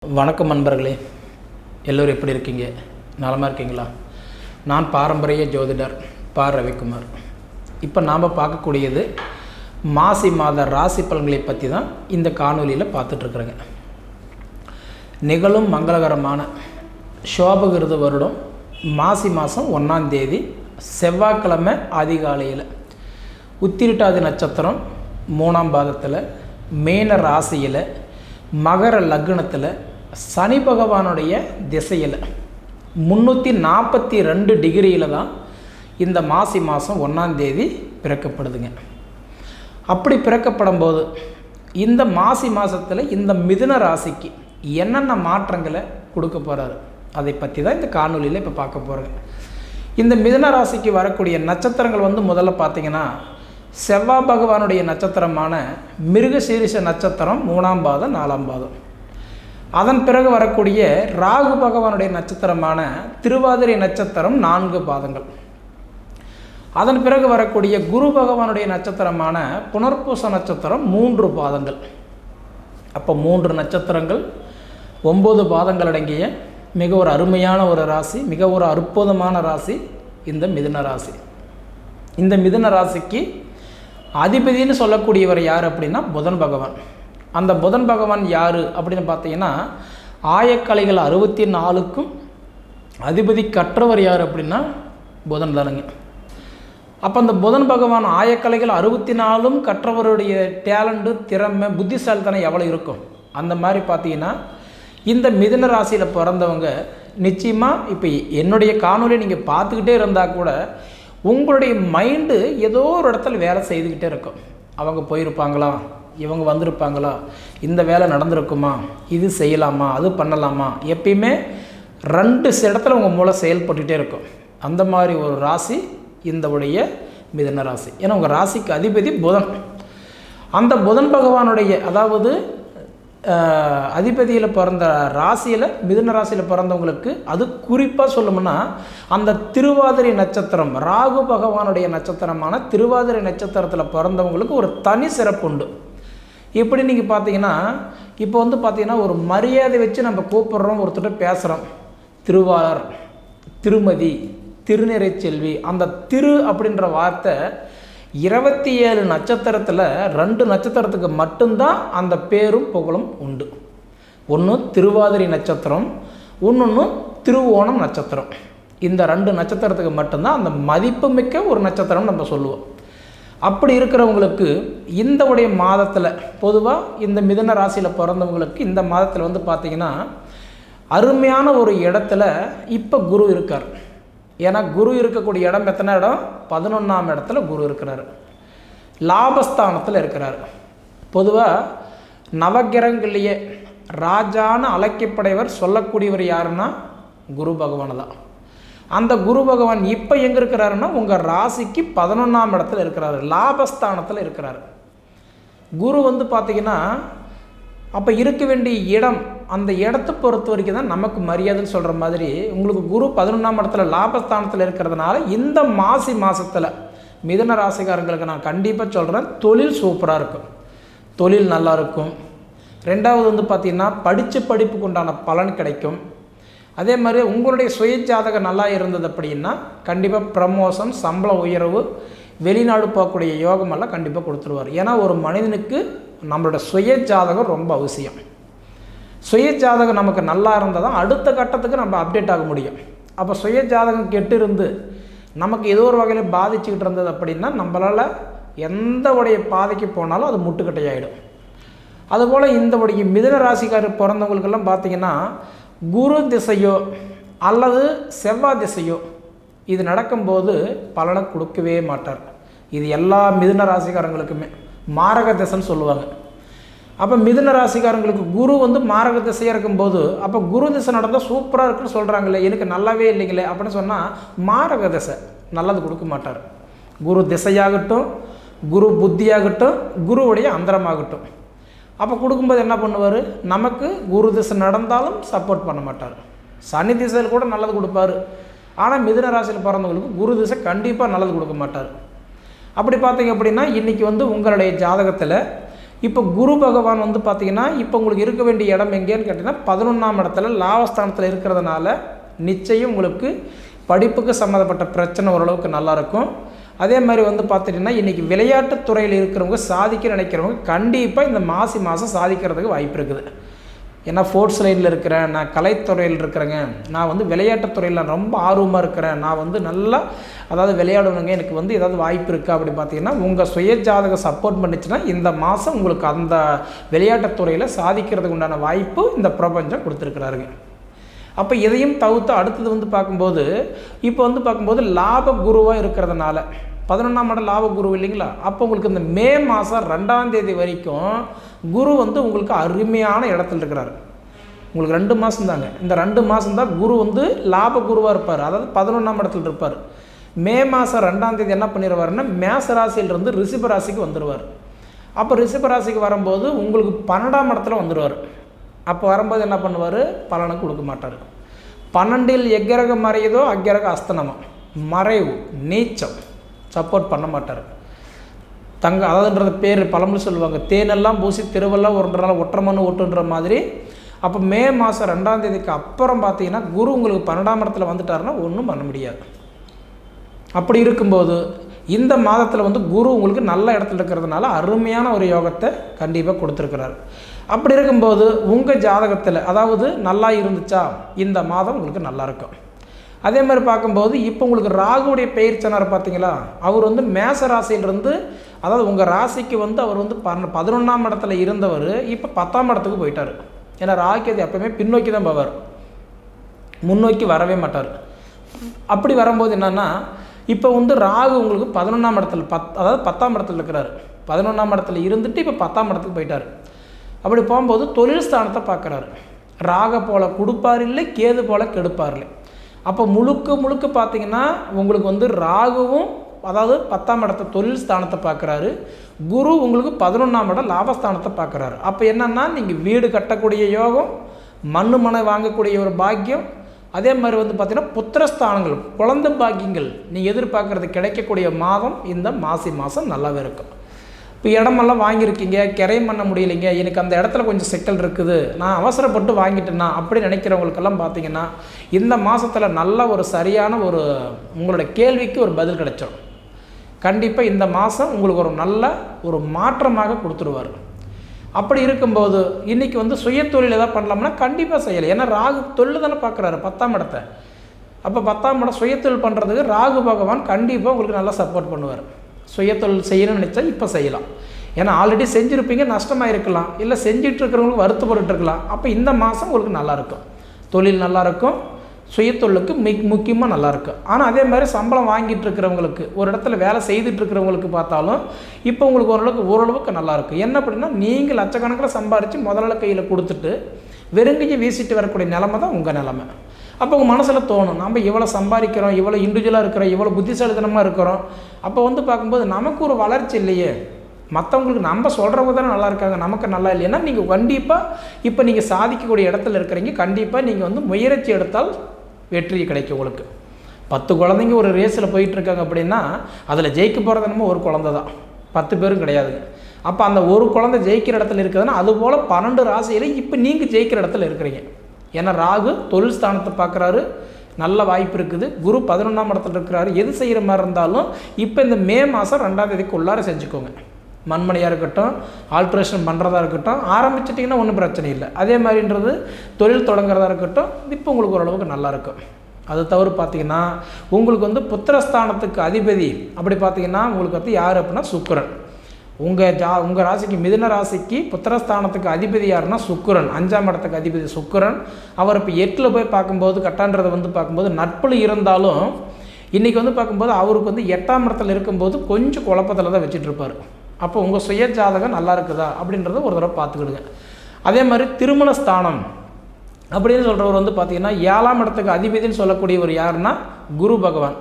வணக்கம் நண்பர்களே, எல்லோரும் எப்படி இருக்கீங்க? நலமாக இருக்கீங்களா? நான் பாரம்பரிய ஜோதிடர் பா. ரவிக்குமார். இப்போ நாம் பார்க்கக்கூடியது மாசி மாத ராசி பலன்களை பற்றி தான் இந்த காணொலியில் பார்த்துட்ருக்குறேங்க. நிகழும் மங்களகரமான சோபகிருத வருடம் மாசி மாதம் 1ஆம் தேதி செவ்வாய்க்கிழமை அதிகாலையில் உத்திரட்டாதி நட்சத்திரம் 3ஆம் பாதத்தில் மீன ராசியில் மகர லக்னத்தில் சனி பகவானுடைய திசையில் 342 டிகிரியில் தான் இந்த மாசி மாதம் 1ஆம் தேதி பிறக்கப்படுதுங்க. அப்படி பிறக்கப்படும் போது இந்த மாசி மாதத்தில் இந்த மிதுன ராசிக்கு என்னென்ன மாற்றங்களை கொடுக்க போகிறாரு அதை பற்றி தான் இந்த காணொலியில் இப்போ பார்க்க போகிறேங்க. இந்த மிதுன ராசிக்கு வரக்கூடிய நட்சத்திரங்கள் முதல்ல பார்த்திங்கன்னா செவ்வாய் பகவானுடைய நட்சத்திரமான மிருகசீரிஷ நட்சத்திரம் 3ஆம் பாதம் 4ஆம் பாதம். அதன் பிறகு வரக்கூடிய ராகு பகவானுடைய நட்சத்திரமான திருவாதிரை நட்சத்திரம் 4 பாதங்கள். அதன் பிறகு வரக்கூடிய குரு பகவானுடைய நட்சத்திரமான புனர்பூச நட்சத்திரம் 3 பாதங்கள். அப்போ 3 நட்சத்திரங்கள் 9 பாதங்கள் அடங்கிய மிக ஒரு அருமையான ஒரு ராசி, மிக ஒரு அற்புதமான ராசி இந்த மிதுன ராசி. இந்த மிதுன ராசிக்கு அதிபதினு சொல்லக்கூடியவர் யார் அப்படின்னா புதன் பகவான். அந்த புதன் பகவான் யார் அப்படின்னு பார்த்தீங்கன்னா ஆயக்கலைகள் 64க்கும் அதிபதி கற்றவர் யார் அப்படின்னா புதன் தானுங்க. அப்போ அந்த புதன் பகவான் ஆயக்கலைகள் 64ம் கற்றவருடைய டேலண்ட்டு, திறமை, புத்திசாலித்தனம் எவ்வளோ இருக்கும் அந்த மாதிரி பார்த்தீங்கன்னா இந்த மிதுன ராசியில் பிறந்தவங்க நிச்சயமாக இப்போ என்னுடைய காணொலி நீங்கள் பார்த்துக்கிட்டே இருந்தால் கூட உங்களுடைய மைண்டு ஏதோ ஒரு இடத்துல வேலை செய்துக்கிட்டே இருக்கும். அவங்க போயிருப்பாங்களா, இவங்க வந்திருப்பாங்களா, இந்த வேலை நடந்திருக்குமா, இது செய்யலாமா, அது பண்ணலாமா, எப்பயுமே 2 இடத்துல உங்கள் மூளை செயல்பட்டுகிட்டே இருக்கும். அந்த மாதிரி ஒரு ராசி இந்த உடைய மிதுன ராசி. ஏன்னா உங்கள் ராசிக்கு அதிபதி புதன். அந்த புதன் பகவானுடைய அதாவது அதிபதியில் பிறந்த ராசியில் மிதுன ராசியில் பிறந்தவங்களுக்கு அது குறிப்பாக சொல்லணும்னா அந்த திருவாதிரை நட்சத்திரம் ராகு பகவானுடைய நட்சத்திரமான திருவாதிரை நட்சத்திரத்தில் பிறந்தவங்களுக்கு ஒரு தனி சிறப்பு உண்டு. எப்படி நீங்கள் பார்த்தீங்கன்னா இப்போ பார்த்தீங்கன்னா ஒரு மரியாதை வச்சு நம்ம கூப்பிட்றோம், ஒருத்தர் பேசுகிறோம், திருவாளர், திருமதி, திருநிறைச்செல்வி. அந்த திரு அப்படின்ற வார்த்தை 27 நட்சத்திரத்தில் 2 நட்சத்திரத்துக்கு மட்டும்தான் அந்த பேரும் புகழும் உண்டு. ஒன்று திருவாதிரை நட்சத்திரம், இன்னொன்று திருவோணம் நட்சத்திரம். இந்த 2 நட்சத்திரத்துக்கு மட்டும்தான் அந்த மதிப்புமிக்க ஒரு நட்சத்திரம் நம்ம சொல்லுவோம். அப்படி இருக்கிறவங்களுக்கு இந்த உடைய மாதத்தில் பொதுவாக இந்த மிதுன ராசியில் பிறந்தவங்களுக்கு இந்த மாதத்தில் பார்த்திங்கன்னா அருமையான ஒரு இடத்துல இப்போ குரு இருக்கார். ஏன்னா குரு இருக்கக்கூடிய இடம் எத்தனை இடம்? 11ஆம் இடத்துல குரு இருக்கிறார், லாபஸ்தானத்தில் இருக்கிறார். பொதுவாக நவகிரகங்களையே ராஜான்னு அழைக்கப்படையவர் சொல்லக்கூடியவர் யாருன்னா குரு பகவான் தான். அந்த குரு பகவான் இப்போ எங்கே இருக்கிறாருன்னா உங்கள் ராசிக்கு 11ஆம் இடத்துல இருக்கிறாரு, லாபஸ்தானத்தில் இருக்கிறார். குரு பார்த்திங்கன்னா அப்போ இருக்க வேண்டிய இடம், அந்த இடத்தை பொறுத்த வரைக்கும் தான் நமக்கு மரியாதைன்னு சொல்கிற மாதிரி உங்களுக்கு குரு 11ஆம் இடத்துல லாபஸ்தானத்தில் இருக்கிறதுனால இந்த மாசி மாதத்தில் மிதுன ராசிக்காரங்களுக்கு நான் கண்டிப்பாக சொல்கிறேன், தொழில் சூப்பராக இருக்கும், தொழில் நல்லா இருக்கும். ரெண்டாவது பார்த்திங்கன்னா படித்த படிப்புக்கு உண்டான பலன் கிடைக்கும். அதே மாதிரி உங்களுடைய சுய ஜாதகம் நல்லா இருந்தது அப்படின்னா கண்டிப்பாக ப்ரமோஷன், சம்பள உயர்வு, வெளிநாடு போகக்கூடிய யோகமெல்லாம் கண்டிப்பாக கொடுத்துருவார். ஏன்னா ஒரு மனிதனுக்கு நம்மளோட சுய ஜாதகம் ரொம்ப அவசியம். சுய ஜாதகம் நமக்கு நல்லா இருந்தால் தான் அடுத்த கட்டத்துக்கு நம்ம அப்டேட் ஆக முடியும். அப்போ சுய ஜாதகம் கெட்டு இருந்து நமக்கு ஏதோ ஒரு வகையில் பாதிச்சுக்கிட்டு இருந்தது அப்படின்னா நம்மளால் எந்த உடைய பாதைக்கு போனாலும் அது முட்டுக்கட்டையாயிடும். அதுபோல் இந்த உடைய மிதுன ராசிக்காரர் பிறந்தவங்களுக்கெல்லாம் பார்த்திங்கன்னா குரு திசையோ அல்லது செவ்வாய் திசையோ இது நடக்கும்போது பலனை கொடுக்கவே மாட்டார். இது எல்லா மிதுன ராசிக்காரங்களுக்குமே மாரக திசைன்னு சொல்லுவாங்க. அப்போ மிதுன ராசிக்காரங்களுக்கு குரு மாரக திசையாக இருக்கும்போது அப்போ குரு திசை நடந்தால் சூப்பராக இருக்குன்னு சொல்கிறாங்களே, எனக்கு நல்லாவே இல்லைங்களே அப்படின்னு சொன்னால் மாரக திசை நல்லது கொடுக்க மாட்டார். குரு திசையாகட்டும், குரு புத்தியாகட்டும், குருவுடைய அந்தரமாகட்டும் அப்போ கொடுக்கும்போது என்ன பண்ணுவார், நமக்கு குரு திசை நடந்தாலும் சப்போர்ட் பண்ண மாட்டார். சனி திசையில் கூட நல்லது கொடுப்பார். ஆனால் மிதுன ராசியில் பிறந்தவங்களுக்கு குரு திசை கண்டிப்பாக நல்லது கொடுக்க மாட்டார். அப்படி பார்த்தீங்க அப்படின்னா இன்றைக்கி உங்களுடைய ஜாதகத்தில் இப்போ குரு பகவான் வந்து பார்த்திங்கன்னா இப்போ உங்களுக்கு இருக்க வேண்டிய இடம் எங்கேன்னு கேட்டிங்கன்னா 11ஆம் இடத்துல லாபஸ்தானத்தில் இருக்கிறதுனால நிச்சயம் உங்களுக்கு படிப்புக்கு சம்மந்தப்பட்ட பிரச்சனை ஓரளவுக்கு நல்லாயிருக்கும். அதே மாதிரி வந்து பார்த்துட்டிங்கன்னா இன்றைக்கி விளையாட்டுத் துறையில் இருக்கிறவங்க சாதிக்க நினைக்கிறவங்க கண்டிப்பாக இந்த மாதம் சாதிக்கிறதுக்கு வாய்ப்பு இருக்குது. ஏன்னா ஸ்போர்ட்ஸ் லைனில் இருக்கிறேன், நான் கலைத்துறையில் இருக்கிறேங்க, நான் வந்து விளையாட்டுத் துறையில் ரொம்ப ஆர்வமாக இருக்கிறேன், நான் வந்து நல்லா அதாவது விளையாடணுங்க, எனக்கு வந்து ஏதாவது வாய்ப்பு இருக்கா அப்படி பார்த்தீங்கன்னா உங்கள் சுய ஜாதகம் சப்போர்ட் பண்ணிச்சுன்னா இந்த மாதம் உங்களுக்கு அந்த விளையாட்டுத் துறையில் சாதிக்கிறதுக்கு உண்டான வாய்ப்பு இந்த பிரபஞ்சம் கொடுத்துருக்குறாருங்க. அப்போ இதையும் தவிர்த்து அடுத்தது வந்து பார்க்கும்போது இப்போ வந்து பார்க்கும்போது லாப குருவாக இருக்கிறதுனால 11ஆம் இடம் லாப குரு இல்லைங்களா, அப்போ உங்களுக்கு இந்த மே மாதம் 2ஆம் தேதி வரைக்கும் குரு வந்து உங்களுக்கு அருமையான இடத்துல இருக்கிறார். உங்களுக்கு 2 மாதம் தாங்க, இந்த 2 மாதம் தான் குரு வந்து லாப குருவாக இருப்பார், அதாவது 11ஆம் இடத்துல இருப்பார். மே மாதம் 2ஆம் தேதி என்ன பண்ணிடுவாருன்னா மேச ராசியிலிருந்து ரிஷப ராசிக்கு வந்துடுவார். அப்போ ரிஷப ராசிக்கு வரும்போது உங்களுக்கு 12ஆம் இடத்துல வந்துடுவார். அப்போ வரும்போது என்ன பண்ணுவார், பலனை கொடுக்க மாட்டார். 12இல் எக்கிரகம் மறையுதோ அக்கிரக அஸ்தனமாக மறைவு நீச்சம் சப்போர்ட் பண்ண மாட்டார். அதாவதுன்றது பேர் பழமொழி சொல்லுவாங்க, தேனெல்லாம் பூசி திருவெல்லாம் ஒன்றனால ஒற்றை மண்ணு ஒட்டுன்ற மாதிரி. அப்போ மே மாதம் 2ஆம் தேதிக்கு அப்புறம் பார்த்தீங்கன்னா குரு உங்களுக்கு 12ஆம் இடத்துல வந்துட்டாருன்னா ஒன்றும் பண்ண முடியாது. அப்படி இருக்கும்போது இந்த மாதத்தில் வந்து குரு உங்களுக்கு நல்ல இடத்துல இருக்கிறதுனால அருமையான ஒரு யோகத்தை கண்டிப்பாக கொடுத்துருக்கிறார். அப்படி இருக்கும்போது உங்கள் ஜாதகத்தில் அதாவது நல்லா இருந்துச்சா இந்த மாதம் உங்களுக்கு நல்லாயிருக்கும். அதே மாதிரி பார்க்கும்போது இப்போ உங்களுக்கு ராகுடைய பெயர் சொன்னார் பார்த்தீங்களா, அவர் வந்து மேச ராசியிலிருந்து அதாவது உங்கள் ராசிக்கு வந்து அவர் வந்து 11ஆம் இடத்துல இருந்தவர் இப்போ 10ஆம் இடத்துக்கு போயிட்டார். ஏன்னா ராகுக்கு அது எப்போவுமே பின்னோக்கி தான் போவார், முன்னோக்கி வரவே மாட்டார். அப்படி வரும்போது என்னென்னா இப்போ வந்து ராகு உங்களுக்கு 11ஆம் இடத்துல அதாவது 10ஆம் இடத்துல இருக்கிறார். 11ஆம் இடத்துல இருந்துட்டு இப்போ 10ஆம் இடத்துக்கு போயிட்டார். அப்படி போகும்போது தொழில் ஸ்தானத்தை பார்க்குறாரு. ராக போல் கொடுப்பார் இல்லை, கேது போல் கெடுப்பார் இல்லை. அப்போ முழுக்க பார்த்திங்கன்னா உங்களுக்கு வந்து ராகுவும் அதாவது 10ஆம் இடத்த தொழில் ஸ்தானத்தை பார்க்குறாரு, குரு உங்களுக்கு 11ஆம் இடம் லாபஸ்தானத்தை பார்க்குறாரு. அப்போ என்னென்னா நீங்கள் வீடு கட்டக்கூடிய யோகம், மனை வாங்கக்கூடிய ஒரு பாக்கியம், அதே மாதிரி வந்து பார்த்திங்கன்னா புத்திரஸ்தானங்கள் குழந்தை பாக்கியங்கள் நீங்கள் எதிர்பார்க்குறது கிடைக்கக்கூடிய மாதம் இந்த மாதம் நல்லாவே இருக்கும். இப்போ இடமெல்லாம் வாங்கியிருக்கீங்க, கிரையம் பண்ண முடியலைங்க, எனக்கு அந்த இடத்துல கொஞ்சம் சிக்கல் இருக்குது, நான் அவசரப்பட்டு வாங்கிட்டேன்னா அப்படி நினைக்கிறவங்களுக்கெல்லாம் பார்த்திங்கன்னா இந்த மாதத்தில் நல்ல ஒரு சரியான ஒரு உங்களோட கேள்விக்கு ஒரு பதில் கிடைச்சிடும். கண்டிப்பாக இந்த மாதம் உங்களுக்கு ஒரு நல்ல ஒரு மாற்றமாக கொடுத்துருவார். அப்படி இருக்கும்போது இன்றைக்கி வந்து சுய தொழில் எதாவது பண்ணலாம்னா கண்டிப்பாக செய்யலை. ஏன்னா ராகு தொழில் தானே பார்க்குறாரு 10ஆம் இடத்தை. அப்போ 10ஆம் இடம் சுயத்தொழில் பண்ணுறதுக்கு ராகு பகவான் கண்டிப்பாக உங்களுக்கு நல்லா சப்போர்ட் பண்ணுவார். சுயத்தொழில் செய்யணும்னு நினச்சா இப்போ செய்யலாம். ஏன்னா ஆல்ரெடி செஞ்சுருப்பீங்க, நஷ்டமாக இருக்கலாம், இல்லை செஞ்சுட்டு இருக்கிறவங்களுக்கு வருத்தப்பட்டு இருக்கலாம். அப்போ இந்த மாதம் உங்களுக்கு நல்லாயிருக்கும், தொழில் நல்லாயிருக்கும், சுயத்தொழிலுக்கு முக்கியமாக நல்லாயிருக்கும். ஆனால் அதே மாதிரி சம்பளம் வாங்கிட்டு இருக்கிறவங்களுக்கு ஒரு இடத்துல வேலை செய்துட்டு இருக்கிறவங்களுக்கு பார்த்தாலும் இப்போ உங்களுக்கு ஓரளவுக்கு நல்லாயிருக்கும். என்ன அப்படின்னா நீங்கள் லட்சக்கணக்கில் சம்பாரித்து முதல்ல கையில் கொடுத்துட்டு வெறுங்கையை வீசிட்டு வரக்கூடிய நிலமை தான் உங்கள் நிலமை. அப்போ உங்கள் மனசில் தோணும், நம்ம இவ்வளோ சம்பாதிக்கிறோம், இவ்வளோ இண்டிவிஜுவலாக இருக்கிறோம், இவ்வளோ புத்திசாலித்தனமாக இருக்கிறோம், அப்போ வந்து பார்க்கும்போது நமக்கு ஒரு வளர்ச்சி இல்லையே, மற்றவங்களுக்கு நம்ம சொல்கிறவங்க தானே நல்லா இருக்காங்க, நமக்கு நல்லா இல்லைன்னா நீங்கள் கண்டிப்பாக இப்போ நீங்கள் சாதிக்கக்கூடிய இடத்துல இருக்கிறீங்க. கண்டிப்பாக நீங்கள் வந்து முயற்சி எடுத்தால் வெற்றி கிடைக்கும். உங்களுக்கு 10 குழந்தைங்க ஒரு ரேஸில் போயிட்டுருக்காங்க அப்படின்னா அதில் ஜெயிக்க போகிறது என்னமோ ஒரு குழந்தை தான், 10 பேரும் கிடையாதுங்க. அப்போ அந்த ஒரு குழந்தை ஜெயிக்கிற இடத்துல இருக்குதுன்னா அதுபோல் 12 ராசியில் இப்போ நீங்கள் ஜெயிக்கிற இடத்துல இருக்கிறீங்க. ஏன்னா ராகு தொழில் ஸ்தானத்தை பார்க்குறாரு, நல்ல வாய்ப்பு இருக்குது. குரு 11ஆம் இடத்துல இருக்கிறாரு. எது செய்கிற மாதிரி இருந்தாலும் இப்போ இந்த மே மாதம் 2ஆம் தேதிக்கு உள்ளார செஞ்சுக்கோங்க. மண்மனையாக இருக்கட்டும், ஆல்ட்ரேஷன் பண்ணுறதா இருக்கட்டும், ஆரம்பிச்சிட்டிங்கன்னா ஒன்றும் பிரச்சனை இல்லை. அதே மாதிரின்றது தொழில் தொடங்குறதா இருக்கட்டும், இப்போ உங்களுக்கு ஓரளவுக்கு நல்லாயிருக்கும். அது தவிர பார்த்திங்கன்னா உங்களுக்கு வந்து புத்திரஸ்தானத்துக்கு அதிபதி அப்படி பார்த்திங்கன்னா உங்களுக்கு வந்து யார் அப்படின்னா சுக்கிரன். உங்கள் ராசிக்கு மிதுன ராசிக்கு புத்திரஸ்தானத்துக்கு அதிபதி யாருன்னா சுக்கிரன், 5ஆம் இடத்துக்கு அதிபதி சுக்கிரன். அவர் இப்போ 8ல் போய் பார்க்கும்போது கட்டான்றதை வந்து பார்க்கும்போது நட்பில் இருந்தாலும் இன்றைக்கி வந்து பார்க்கும்போது அவருக்கு வந்து 8ஆம் இடத்துல இருக்கும்போது கொஞ்சம் குழப்பத்தில் தான் வச்சுட்ருப்பார். அப்போ உங்கள் சுய ஜாதகம் நல்லா இருக்குதா அப்படின்றத ஒரு தடவை பார்த்துக்கிடுங்க. அதே மாதிரி திருமண ஸ்தானம் அப்படின்னு சொல்கிறவர் வந்து பார்த்திங்கன்னா 7ஆம் இடத்துக்கு அதிபதினு சொல்லக்கூடியவர் யாருன்னா குரு பகவான்.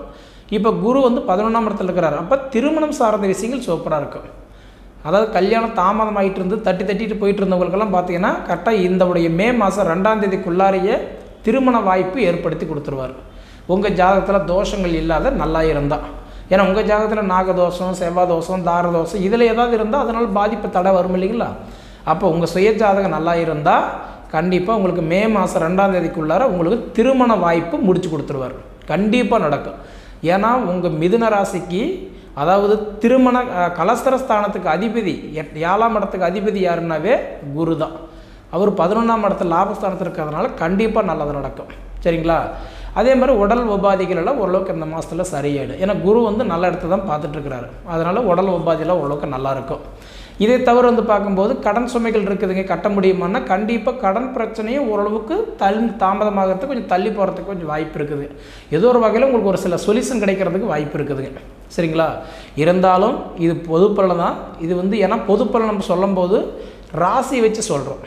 இப்போ குரு வந்து 11ஆம் இடத்துல இருக்கிறார். அப்போ திருமணம் சார்ந்த விஷயங்கள் சூப்பராக இருக்கும். அதாவது கல்யாணம் தாமதமாகிட்டு இருந்து தட்டிட்டு போயிட்டு இருந்தவங்களுக்கெல்லாம் பார்த்திங்கன்னா கரெக்டாக இந்த மே மாதம் 2ஆம் தேதிக்குள்ளாரையே திருமண வாய்ப்பு ஏற்படுத்தி கொடுத்துருவார். உங்கள் ஜாதகத்தில் தோஷங்கள் இல்லாத நல்லா இருந்தால் ஏன்னா உங்கள் ஜாதகத்தில் நாகதோஷம், செவ்வாய் தோஷம், தார தோஷம் இதில் ஏதாவது இருந்தால் அதனால் பாதிப்பு தடை வரும் இல்லைங்களா? அப்போ உங்கள் சுய ஜாதகம் நல்லா இருந்தால் கண்டிப்பாக உங்களுக்கு மே மாதம் 2ஆம் தேதிக்குள்ளார உங்களுக்கு திருமண வாய்ப்பு முடிச்சு கொடுத்துருவார். கண்டிப்பாக நடக்கும். ஏன்னா உங்கள் மிதுன ராசிக்கு அதாவது திருமண கலஸ்தரஸ்தானத்துக்கு அதிபதி 7ஆம் இடத்துக்கு அதிபதி யாருன்னாவே குரு தான். அவர் 11ஆம் இடத்துல லாபஸ்தானத்தில் இருக்கிறதுனால கண்டிப்பாக நல்லது நடக்கும். சரிங்களா? அதே மாதிரி உடல் உபாதிகள் எல்லாம் ஓரளவுக்கு இந்த மாதத்தில் சரியாயிடும். ஏன்னா குரு நல்ல இடத்த தான் பார்த்துட்ருக்கிறாரு. அதனால் உடல் உபாதியெல்லாம் ஓரளவுக்கு நல்லாயிருக்கும். இதை தவிர பார்க்கும்போது கடன் சுமைகள் இருக்குதுங்க, கட்ட முடியுமான்னா கண்டிப்பாக கடன் பிரச்சனையும் ஓரளவுக்கு தாமதமாகிறதுக்கு கொஞ்சம் தள்ளி போகிறதுக்கு கொஞ்சம் வாய்ப்பு இருக்குது. ஏதோ ஒரு வகையில் உங்களுக்கு ஒரு சில சொல்யூஷன் கிடைக்கிறதுக்கு வாய்ப்பு இருக்குதுங்க. சரிங்களா? இருந்தாலும் இது பொதுப்பலன் தான். இது ஏன்னா பொதுப்பலன் நம்ம சொல்லும்போது ராசி வச்சு சொல்கிறோம்.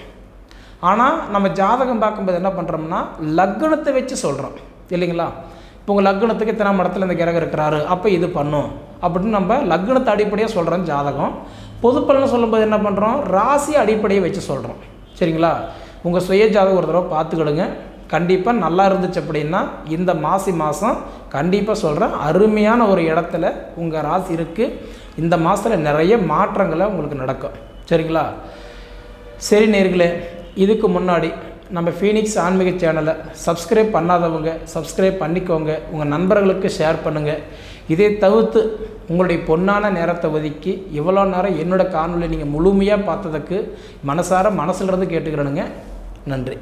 ஆனால் நம்ம ஜாதகம் பார்க்கும்போது என்ன பண்ணுறோம்னா லக்னத்தை வச்சு சொல்கிறோம் இல்லைங்களா? இப்போ உங்கள் லக்னத்துக்கு இத்தனாம் இடத்துல இந்த கிரகம் இருக்கிறாரு, அப்போ இது பண்ணும் அப்படின்னு நம்ம லக்னத்தை அடிப்படையாக சொல்கிறோம் ஜாதகம். பொதுப்பலன் சொல்லும்போது என்ன பண்ணுறோம், ராசி அடிப்படையை வச்சு சொல்கிறோம். சரிங்களா? உங்கள் சுய ஜாதகம் ஒரு தடவை பார்த்துக்கிடுங்க. கண்டிப்பாக நல்லா இருந்துச்சு அப்படின்னா இந்த மாதம் கண்டிப்பாக சொல்கிறேன், அருமையான ஒரு இடத்துல உங்கள் ராசி இருக்குது. இந்த மாதத்தில் நிறைய மாற்றங்களை உங்களுக்கு நடக்கும். சரிங்களா? சரி நேயர்களே, இதுக்கு முன்னாடி நம்ம ஃபீனிக்ஸ் ஆன்மீக சேனலை சப்ஸ்கிரைப் பண்ணாதவங்க சப்ஸ்கிரைப் பண்ணிக்கோங்க, உங்கள் நண்பர்களுக்கு ஷேர் பண்ணுங்கள். இதை தவிர்த்து உங்களுடைய பொன்னான நேரத்தை ஒதுக்கி இவ்வளோ நேரம் என்னோடய காணொலியை நீங்கள் முழுமையாக பார்த்ததுக்கு மனசிலிருந்து கேட்டுக்கிறேனுங்க. நன்றி.